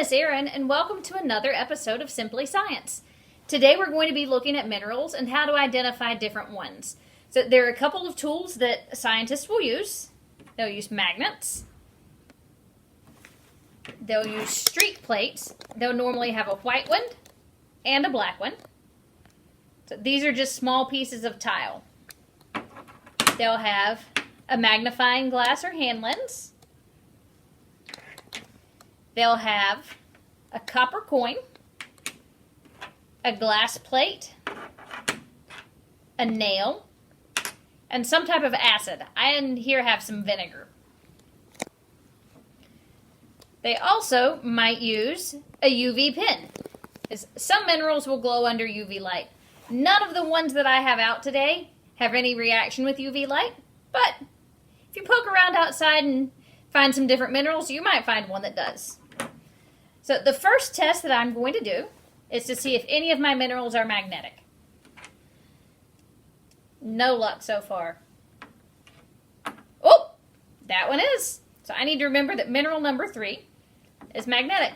Miss Erin, and welcome to another episode of Simply Science. Today we're going to be looking at minerals and how to identify different ones. So there are a couple of tools that scientists will use. They'll use magnets. They'll use streak plates. They'll normally have a white one and a black one. So these are just small pieces of tile. They'll have a magnifying glass or hand lens. They'll have a copper coin, a glass plate, a nail, and some type of acid. I in here have some vinegar. They also might use a UV pen, as some minerals will glow under UV light. None of the ones that I have out today have any reaction with UV light, but if you poke around outside and find some different minerals, you might find one that does. So the first test that I'm going to do is to see if any of my minerals are magnetic. No luck so far. Oh, that one is. So I need to remember that mineral number 3 is magnetic.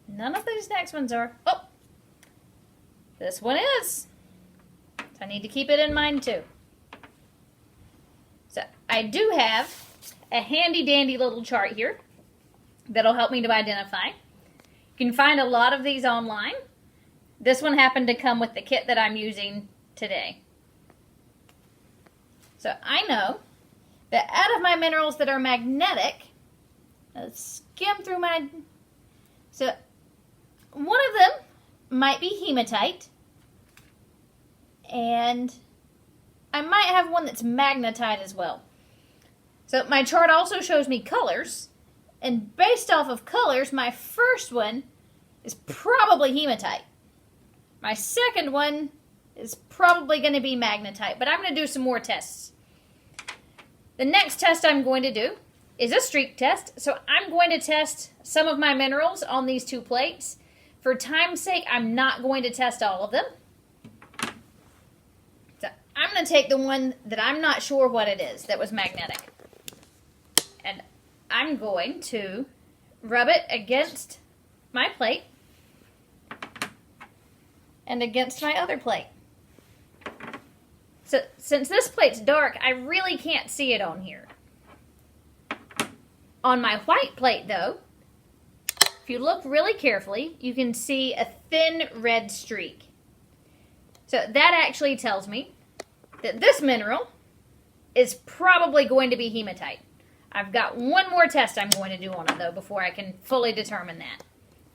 None of these next ones are. Oh, this one is. So I need to keep it in mind too. So I do have a handy dandy little chart here that'll help me to identify. You can find a lot of these online. This one happened to come with the kit that I'm using today. So I know that out of my minerals that are magnetic, let's skim through my... So one of them might be hematite, and I might have one that's magnetite as well. So my chart also shows me colors, and based off of colors, my first one is probably hematite. My second one is probably going to be magnetite, but I'm going to do some more tests. The next test I'm going to do is a streak test, so I'm going to test some of my minerals on these two plates. For time's sake, I'm not going to test all of them. So I'm going to take the one that I'm not sure what it is that was magnetic. And I'm going to rub it against my plate and against my other plate. So since this plate's dark, I really can't see it on here. On my white plate, though, if you look really carefully, you can see a thin red streak. So that actually tells me that this mineral is probably going to be hematite. I've got one more test I'm going to do on it, though, before I can fully determine that.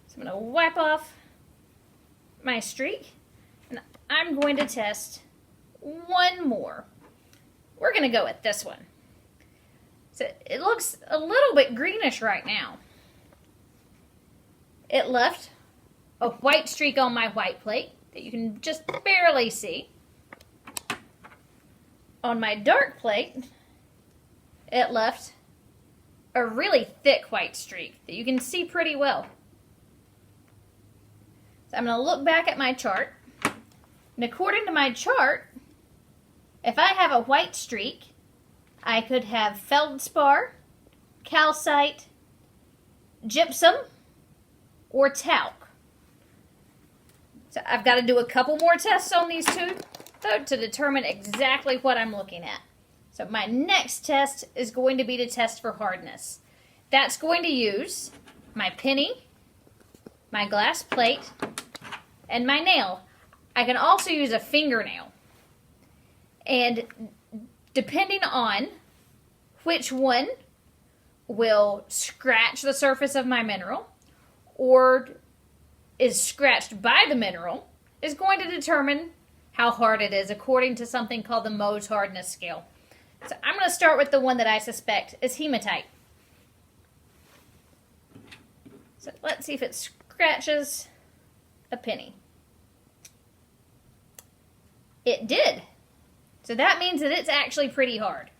So I'm going to wipe off my streak, and I'm going to test one more. We're going to go with this one. So it looks a little bit greenish right now. It left a white streak on my white plate that you can just barely see. On my dark plate, it left a really thick white streak that you can see pretty well. So I'm going to look back at my chart. And according to my chart, if I have a white streak, I could have feldspar, calcite, gypsum, or talc. So I've got to do a couple more tests on these two, though, to determine exactly what I'm looking at. So my next test is going to be to test for hardness. That's going to use my penny, my glass plate, and my nail. I can also use a fingernail. And depending on which one will scratch the surface of my mineral or is scratched by the mineral is going to determine how hard it is according to something called the Mohs hardness scale. So I'm going to start with the one that I suspect is hematite. So let's see if it scratches a penny. It did. So that means that it's actually pretty hard.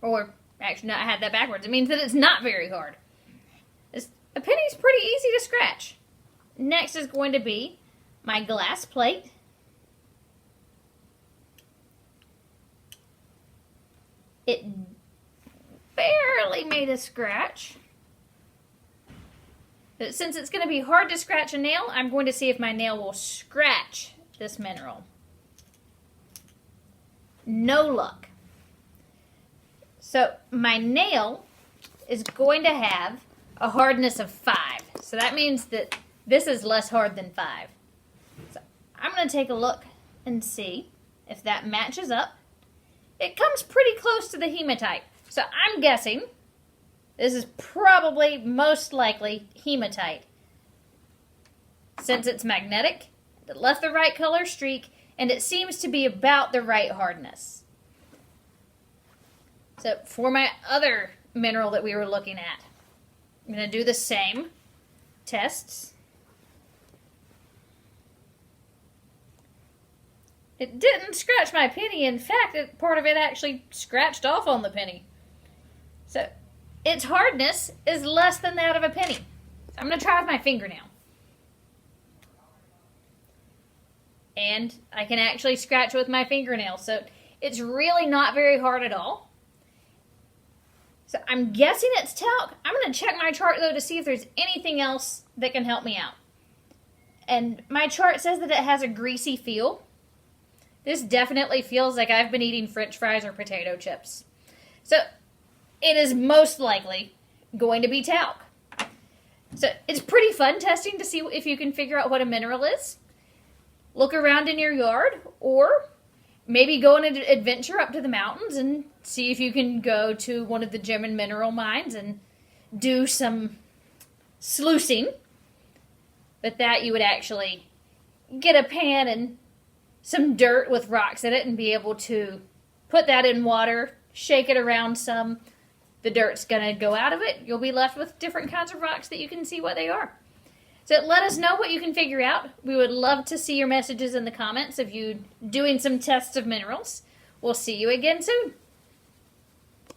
Or, actually, no, I had that backwards. It means that it's not very hard. A penny's pretty easy to scratch. Next is going to be my glass plate. It barely barely made a scratch. But since it's going to be hard to scratch a nail, I'm going to see if my nail will scratch this mineral. No luck. So my nail is going to have a hardness of 5. So that means that this is less hard than 5. So I'm going to take a look and see if that matches up. It comes pretty close to the hematite. So I'm guessing this is probably most likely hematite. Since it's magnetic, it left the right color streak, and it seems to be about the right hardness. So for my other mineral that we were looking at, I'm going to do the same tests. It didn't scratch my penny. In fact, part of it actually scratched off on the penny. So its hardness is less than that of a penny. I'm going to try with my fingernail. And I can actually scratch with my fingernail. So it's really not very hard at all. So I'm guessing it's talc. I'm going to check my chart, though, to see if there's anything else that can help me out. And my chart says that it has a greasy feel. This definitely feels like I've been eating French fries or potato chips. So it is most likely going to be talc. So it's pretty fun testing to see if you can figure out what a mineral is. Look around in your yard, or maybe go on an adventure up to the mountains and see if you can go to one of the gem and mineral mines and do some sluicing. With that, you would actually get a pan and some dirt with rocks in it and be able to put that in water, shake it around some. The dirt's going to go out of it. You'll be left with different kinds of rocks that you can see what they are. So let us know what you can figure out. We would love to see your messages in the comments of you doing some tests of minerals. We'll see you again soon.